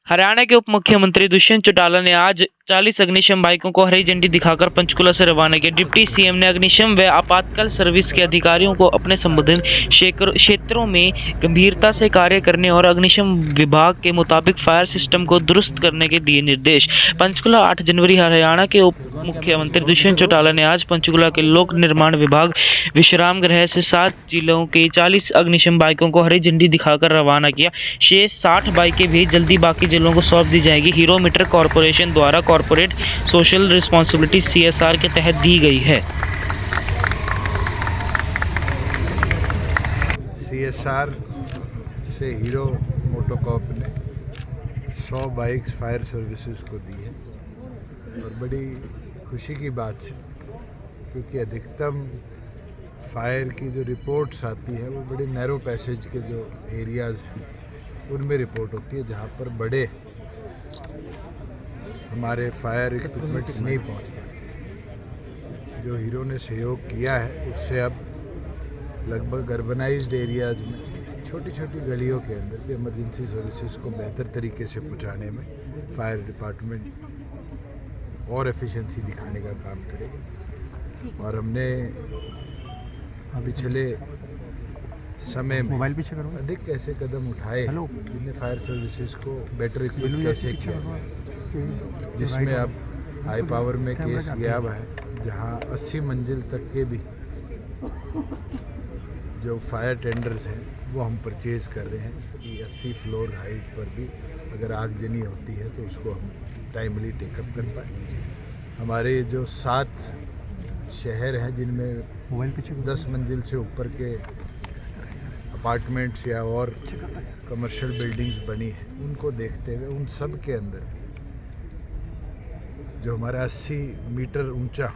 हरियाणा के उप मुख्यमंत्री दुष्यंत चौटाला ने आज 40 अग्निशम बाइकों को हरी झंडी दिखाकर पंचकुला से रवाना किया। डिप्टी सीएम ने अग्निशम व आपातकाल सर्विस के अधिकारियों को अपने संबंधित क्षेत्रों में गंभीरता से कार्य करने और अग्निशम विभाग के मुताबिक फायर सिस्टम को दुरुस्त करने के दिए निर्देश। पंचकुला 8 जनवरी। हरियाणा के उप मुख्यमंत्री दुष्यंत चौटाला ने आज पंचकुला के लोक निर्माण विभाग विश्राम गृह से 7 जिलों के 40 अग्निशम बाइकों को हरी झंडी दिखाकर रवाना किया। शेष 60 बाइकें भी जल्दी बाकी जिलों को सौंप दी जाएगी। हीरो मीटर कॉरपोरेशन द्वारा कॉरपोरेट सोशल रिस्पॉन्सिबिलिटी CSR के तहत दी गई है। CSR से हीरो मोटोकॉर्प ने 100 बाइक्स फायर सर्विसेज को दी है और बड़ी खुशी की बात है क्योंकि अधिकतम फायर की जो रिपोर्ट्स आती है वो बड़े नैरो पैसेज के जो एरियाज़ हैं उनमें रिपोर्ट होती है जहाँ पर बड़े हमारे फायर इक्विपमेंट्स नहीं पहुँच पाते। जो हीरो ने सहयोग किया है उससे अब लगभग अर्बनाइज्ड एरियाज़ में छोटी छोटी गलियों के अंदर भी इमरजेंसी सर्विसेज को बेहतर तरीके से पहुँचाने में फायर डिपार्टमेंट और एफिशिएंसी दिखाने का काम करेगा। और हमने पिछले समय में अधिक ऐसे कदम उठाए जिनने फायर सर्विसेज को बेटर इक्विप कैसे किया, जिसमें अब हाई पावर में केस गया हुआ है जहां 80 मंजिल तक के भी जो फायर टेंडर्स हैं वो हम परचेज़ कर रहे हैं कि 80 फ्लोर हाइट पर भी अगर आगजनी होती है तो उसको हम टाइमली टेकअप कर पाए। हमारे जो 7 शहर हैं जिनमें 10 मंजिल से ऊपर के अपार्टमेंट्स या और कमर्शियल बिल्डिंग्स बनी हैं उनको देखते हुए उन सब के अंदर जो हमारा 80 मीटर ऊंचा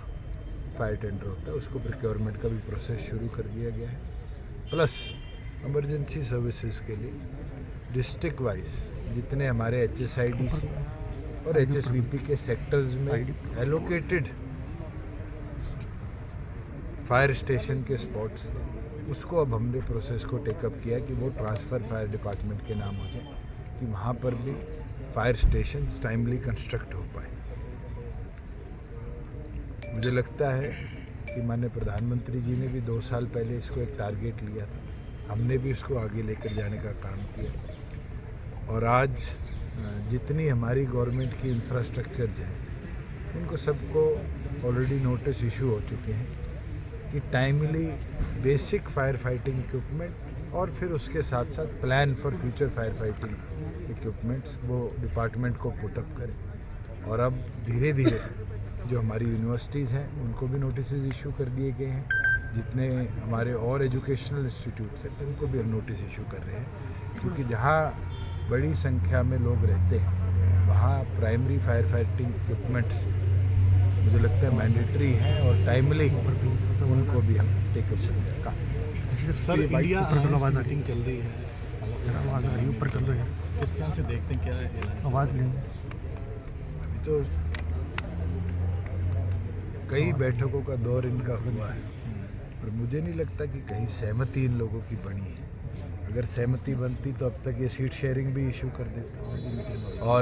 फायर टेंडर होता है उसको प्रोक्योरमेंट का भी प्रोसेस शुरू कर दिया गया है। प्लस इमरजेंसी सर्विसेज के लिए डिस्ट्रिक्ट वाइज जितने हमारे HSIDC और HSVP के सेक्टर्स में एलोकेटेड फायर स्टेशन के स्पॉट्स उसको अब हमने प्रोसेस को टेकअप किया कि वो ट्रांसफ़र फायर डिपार्टमेंट के नाम हो जाए कि वहाँ पर भी फायर स्टेशन टाइमली कंस्ट्रक्ट हो पाए। मुझे लगता है कि माननीय प्रधानमंत्री जी ने भी 2 साल पहले इसको एक टारगेट लिया था, हमने भी इसको आगे लेकर जाने का काम किया और आज जितनी हमारी गवर्नमेंट की इंफ्रास्ट्रक्चर्स हैं उनको सबको ऑलरेडी नोटिस इशू हो चुके हैं कि timely basic fire fighting equipment और फिर उसके साथ साथ plan for future fire fighting equipments वो डिपार्टमेंट को पुटअप करें। और अब धीरे धीरे जो हमारी यूनिवर्सिटीज़ हैं उनको भी नोटिस इशू कर दिए गए हैं, जितने हमारे और एजुकेशनल इंस्टीट्यूट्स हैं उनको भी नोटिस इशू कर रहे हैं क्योंकि जहाँ बड़ी संख्या में लोग रहते हैं वहाँ प्राइमरी फायर फाइटिंग इक्विपमेंट्स मुझे लगता है मैंडेटरी हैं और टाइमली उनको भी हम टेकअप करेंगे। सर, इंडिया मीटिंग चल रही है, आवाज़ आ रही है, ऊपर कर लो यार। किस तरह से देखते हैं, क्या है आवाज़ लेंगे? तो कई बैठकों का दौर इनका हुआ है और मुझे नहीं लगता कि कहीं सहमति इन लोगों की बनी है। अगर सहमति बनती तो अब तक ये सीट शेयरिंग भी इशू कर देते और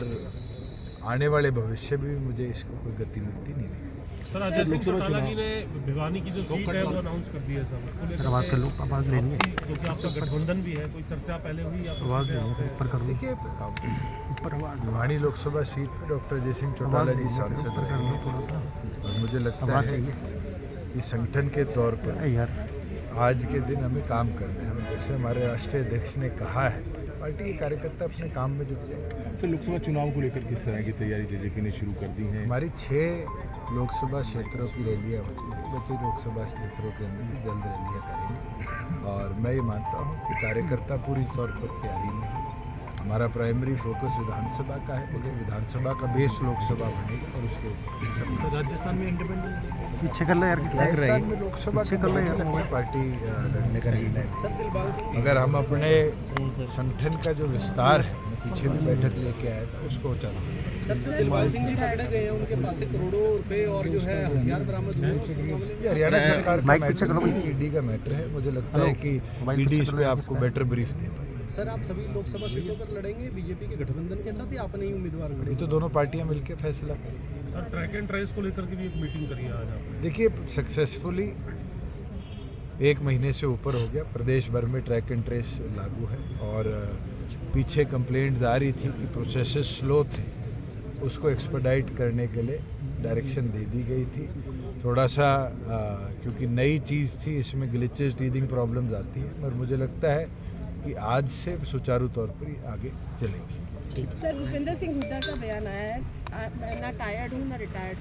आने वाले भविष्य में भी मुझे इसको कोई गति मिलती नहीं है। सर, आज लोकसभा चुनाव ने भिवानी की जो सीट है वो अनाउंस कर दी है सब। आवाज़ कर लो, आवाज़ लेनी है क्योंकि आपका गठबंधन भी है, कोई चर्चा पहले हुई? आवाज़ लेनी है, ऊपर कर दो। देखिए ऊपर आवाज़। भिवानी लोकसभा सीट पर डॉक्टर अजय सिंह चौटाला जी सांसद रहे हैं और मुझे लगता है कि संगठन के तौर पर आज के दिन हमें काम करना है। जैसे हमारे राष्ट्रीय अध्यक्ष ने कहा है पार्टी के कार्यकर्ता अपने काम में जुट जाए। सर, लोकसभा चुनाव को लेकर किस तरह की तैयारी JJP ने शुरू कर दी है? हमारी 6 लोकसभा क्षेत्रों की रैलियाँ होती हैं, बचे लोकसभा क्षेत्रों के अंदर भी जल्द रैलियाँ करेंगे और मैं ये मानता हूँ कि कार्यकर्ता पूरी तौर पर तैयारी में है। हमारा प्राइमरी फोकस विधानसभा का है, मगर विधानसभा का बेस लोकसभा बनेगा और उसके राजस्थान में इंडिपेंडेंट पीछे कर लो यार, राजस्थान में लोकसभा के पार्टी लड़ने का निर्णय। अगर हम अपने संगठन का जो विस्तार है, पीछे भी बैठक लेके आया था, उसको चालू हरियाणा सरकार का ईडी का मैटर है। मुझे लगता है कि ईडी इस पर आपको बेटर ब्रीफ दे पाएगी। सर आप सभी लोकसभा सीटों पर लड़ेंगे बीजेपी के गठबंधन के साथ या अपने ही उम्मीदवार ये खड़े तो दोनों पार्टियां मिलकर फैसला करें। सर ट्रैक एंड ट्रेस को लेकर के भी एक मीटिंग करी है आज आपने। देखिए सक्सेसफुली 1 महीने से ऊपर हो गया, प्रदेश भर में ट्रैक एंड ट्रेस लागू है और पीछे कंप्लेंट आ रही थी कि प्रोसेसेस स्लो थे, उसको एक्सपेडाइट करने के लिए डायरेक्शन दे दी गई थी। थोड़ा सा क्योंकि नई चीज़ थी, इसमें ग्लिचेस टीथिंग प्रॉब्लम्स आती हैं, पर मुझे लगता है कि आज से सुचारू तौर पर ये आगे चलेगी। सर भूपेंद्र सिंह हुड्डा का बयान आया है, मैं ना टायर्ड हूँ ना रिटायर्ड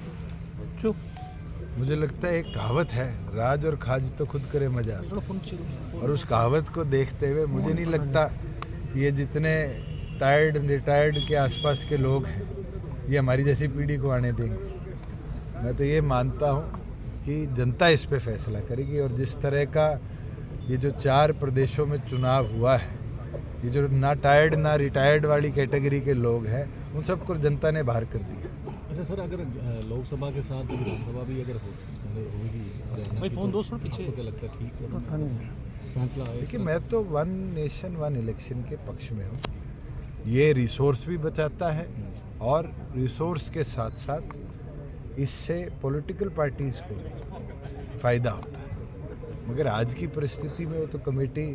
हूँ। मुझे लगता है एक कहावत है, राज और खाज तो खुद करे मजा, और उस कहावत को देखते हुए मुझे नहीं लगता कि ये जितने टायर्ड रिटायर्ड के आसपास के लोग हैं ये हमारी जैसी पीढ़ी को आने देंगे। मैं तो ये मानता हूँ कि जनता इस पे फैसला करेगी, और जिस तरह का ये जो 4 प्रदेशों में चुनाव हुआ है, ये जो ना टायर्ड ना रिटायर्ड वाली कैटेगरी के लोग हैं, उन सबको जनता ने बाहर कर दिया। अच्छा सर, अगर लोकसभा के साथ विधानसभा भी अगर होगी, भाई फोन 200 पीछे, क्या लगता है ठीक फैसला है? देखिए मैं तो 1 नेशन 1 इलेक्शन के पक्ष में हूँ। ये रिसोर्स भी बचाता है और रिसोर्स के साथ साथ इससे पॉलिटिकल पार्टीज़ को फ़ायदा होता है। मगर आज की परिस्थिति में वो तो कमेटी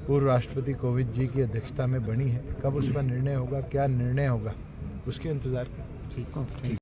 पूर्व राष्ट्रपति कोविंद जी की अध्यक्षता में बनी है, कब उस पर निर्णय होगा, क्या निर्णय होगा, उसके इंतज़ार करें। ठीक।